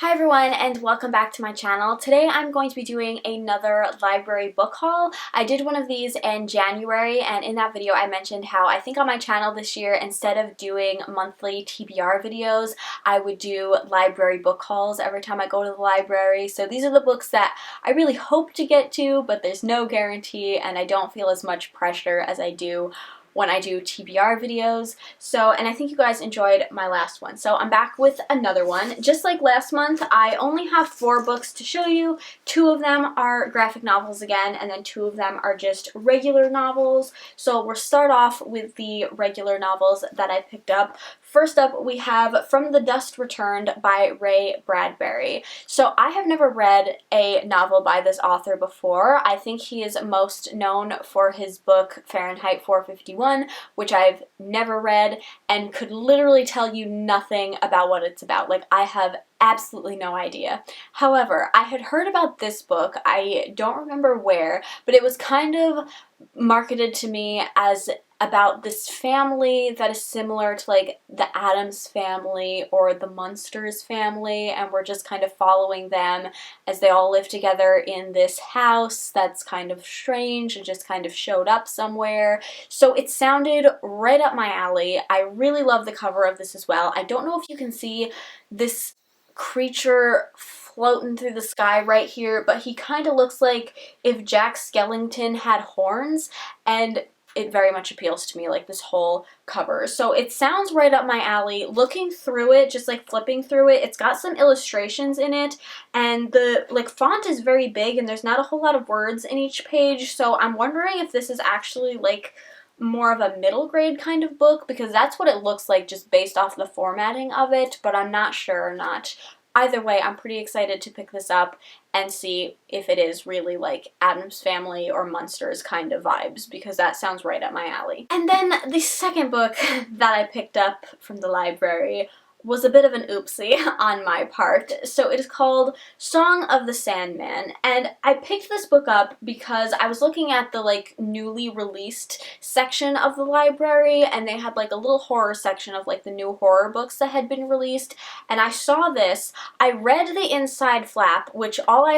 Hi everyone and welcome back to my channel. Today I'm going to be doing another library book haul. I did one of these in January, and in that video I mentioned how I think on my channel this year, instead of doing monthly TBR videos, I would do library book hauls every time I go to the library. So these are the books that I really hope to get to, but there's no guarantee and I don't feel as much pressure as I do when I do TBR videos. And I think you guys enjoyed my last one. So I'm back with another one. Just like last month, I only have 4 books to show you. 2 of them are graphic novels again, and then 2 of them are just regular novels. So we'll start off with the regular novels that I picked up. First up, we have From the Dust Returned by Ray Bradbury. So I have never read a novel by this author before. I think he is most known for his book Fahrenheit 451, which I've never read and could literally tell you nothing about what it's about. Like, I have absolutely no idea. However, I had heard about this book, I don't remember where, but it was kind of marketed to me as about this family that is similar to like the Addams family or the Munsters family, and we're just kind of following them as they all live together in this house that's kind of strange and just kind of showed up somewhere. So it sounded right up my alley. I really love the cover of this as well. I don't know if you can see this creature floating through the sky right here, but he kind of looks like if Jack Skellington had horns, and it very much appeals to me, like this whole cover. So it sounds right up my alley. Looking through it, just like flipping through it, it's got some illustrations in it, and the font is very big and there's not a whole lot of words in each page, so I'm wondering if this is actually like more of a middle grade kind of book, because that's what it looks like just based off the formatting of it, but I'm not sure or not. Either way, I'm pretty excited to pick this up and see if it is really like Addams Family or Munsters kind of vibes, because that sounds right up my alley. And then the second book that I picked up from the library was a bit of an oopsie on my part. So it is called Song of the Sandman, and I picked this book up because I was looking at the like newly released section of the library, and they had like a little horror section of like the new horror books that had been released, and I saw this. I read the inside flap, which all I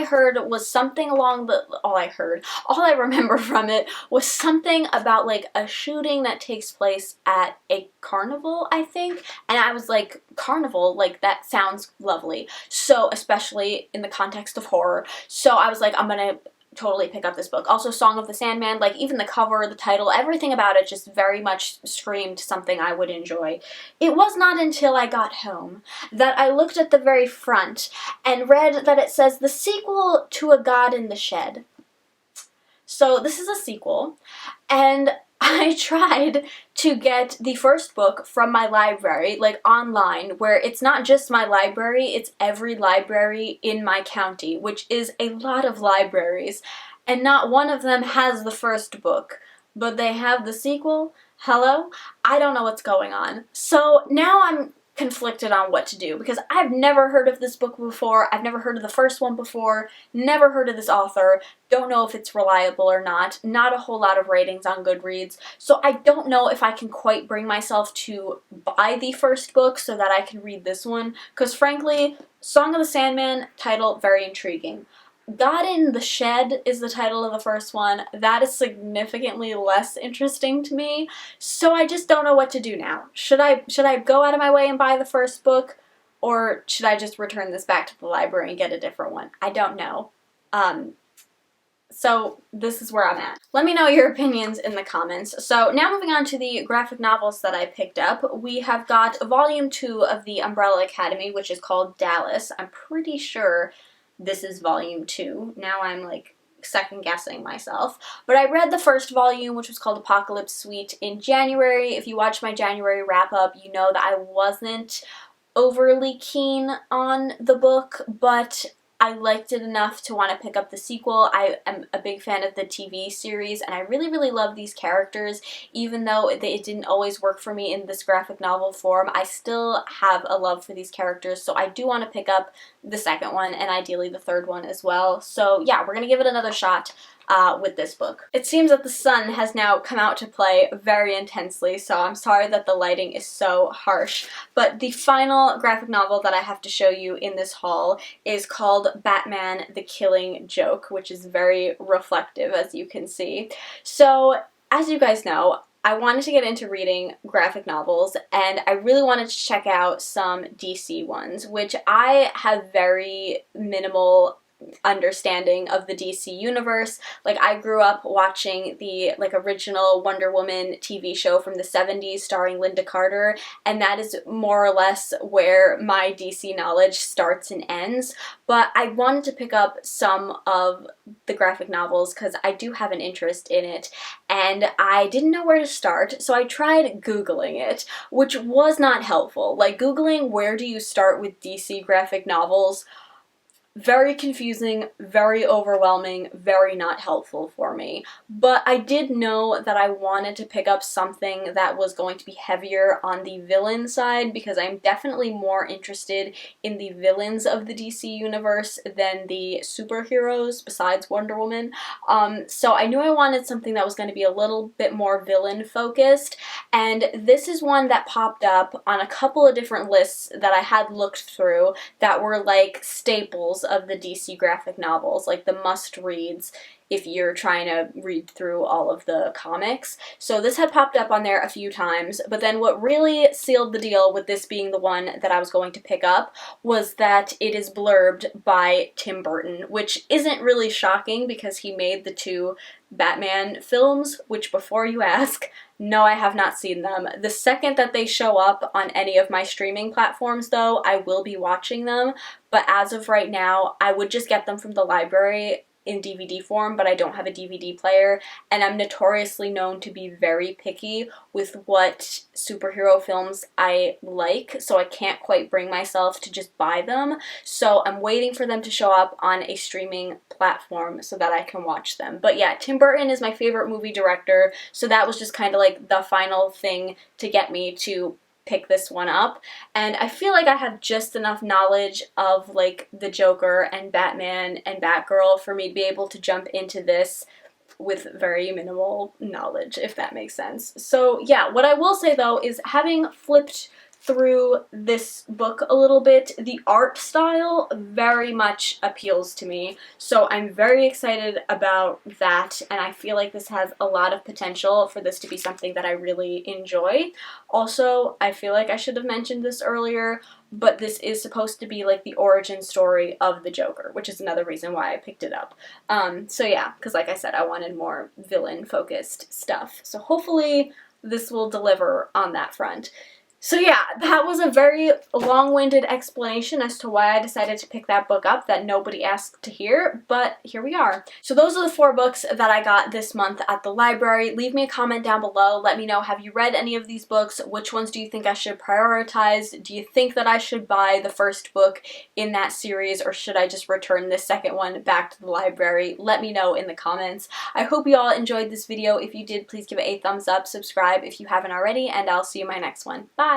remember from it was something about like a shooting that takes place at a carnival, I think, and I was like, carnival, like that sounds lovely, so especially in the context of horror, so I was like, I'm gonna totally pick up this book. Also, Song of the Sandman, like even the cover, the title, everything about it just very much screamed something I would enjoy. It was not until I got home that I looked at the very front and read that it says the sequel to A God in the Shed. So this is a sequel, and I tried to get the first book from my library, like online, where it's not just my library, it's every library in my county, which is a lot of libraries, and not one of them has the first book, but they have the sequel. Hello? I don't know what's going on. So now I'm conflicted on what to do, because I've never heard of this book before, I've never heard of the first one before, never heard of this author, don't know if it's reliable or not a whole lot of ratings on Goodreads, so I don't know if I can quite bring myself to buy the first book so that I can read this one, because frankly, Song of the Sandman, title, very intriguing. God in the Shed is the title of the first one. That is significantly less interesting to me, so I just don't know what to do now. Should I go out of my way and buy the first book, or should I just return this back to the library and get a different one? I don't know. So this is where I'm at. Let me know your opinions in the comments. So now moving on to the graphic novels that I picked up, we have got Volume 2 of The Umbrella Academy, which is called Dallas. I'm pretty sure this is Volume 2. Now I'm like second guessing myself. But I read the first volume, which was called Apocalypse Suite, in January. If you watched my January wrap-up, you know that I wasn't overly keen on the book, but I liked it enough to want to pick up the sequel. I am a big fan of the TV series, and I really, really love these characters. Even though it didn't always work for me in this graphic novel form, I still have a love for these characters, so I do want to pick up the second one, and ideally the third one as well. So yeah, we're going to give it another shot. with this book. It seems that the sun has now come out to play very intensely, so I'm sorry that the lighting is so harsh. But the final graphic novel that I have to show you in this haul is called Batman: The Killing Joke, which is very reflective, as you can see. So, as you guys know, I wanted to get into reading graphic novels, and I really wanted to check out some DC ones, which I have very minimal understanding of the DC universe. Like, I grew up watching the original Wonder Woman TV show from the 70s starring Linda Carter, and that is more or less where my DC knowledge starts and ends. But I wanted to pick up some of the graphic novels because I do have an interest in it, and I didn't know where to start, so I tried Googling it, which was not helpful. Like, Googling where do you start with DC graphic novels, very confusing, very overwhelming, very not helpful for me. But I did know that I wanted to pick up something that was going to be heavier on the villain side, because I'm definitely more interested in the villains of the DC universe than the superheroes besides Wonder Woman. So I knew I wanted something that was going to be a little bit more villain focused, and this is one that popped up on a couple of different lists that I had looked through that were like staples of the DC graphic novels, like the must-reads if you're trying to read through all of the comics. So this had popped up on there a few times, but then what really sealed the deal with this being the one that I was going to pick up was that it is blurbed by Tim Burton, which isn't really shocking because he made the two Batman films, which, before you ask, no, I have not seen them. The second that they show up on any of my streaming platforms, though, I will be watching them, but as of right now, I would just get them from the library in DVD form, but I don't have a DVD player, and I'm notoriously known to be very picky with what superhero films I like, so I can't quite bring myself to just buy them. So I'm waiting for them to show up on a streaming platform so that I can watch them. But yeah, Tim Burton is my favorite movie director, so that was just kind of like the final thing to get me to pick this one up. And I feel like I have just enough knowledge of like the Joker and Batman and Batgirl for me to be able to jump into this with very minimal knowledge, if that makes sense. So yeah, what I will say though is, having flipped through this book a little bit, the art style very much appeals to me, so I'm very excited about that, and I feel like this has a lot of potential for this to be something that I really enjoy. Also, I feel like I should have mentioned this earlier, but this is supposed to be like the origin story of the Joker, which is another reason why I picked it up. So yeah, because like I said, I wanted more villain-focused stuff, so hopefully this will deliver on that front. So yeah, that was a very long-winded explanation as to why I decided to pick that book up that nobody asked to hear, but here we are. So those are the 4 books that I got this month at the library. Leave me a comment down below. Let me know, have you read any of these books? Which ones do you think I should prioritize? Do you think that I should buy the first book in that series, or should I just return this second one back to the library? Let me know in the comments. I hope you all enjoyed this video. If you did, please give it a thumbs up, subscribe if you haven't already, and I'll see you in my next one. Bye!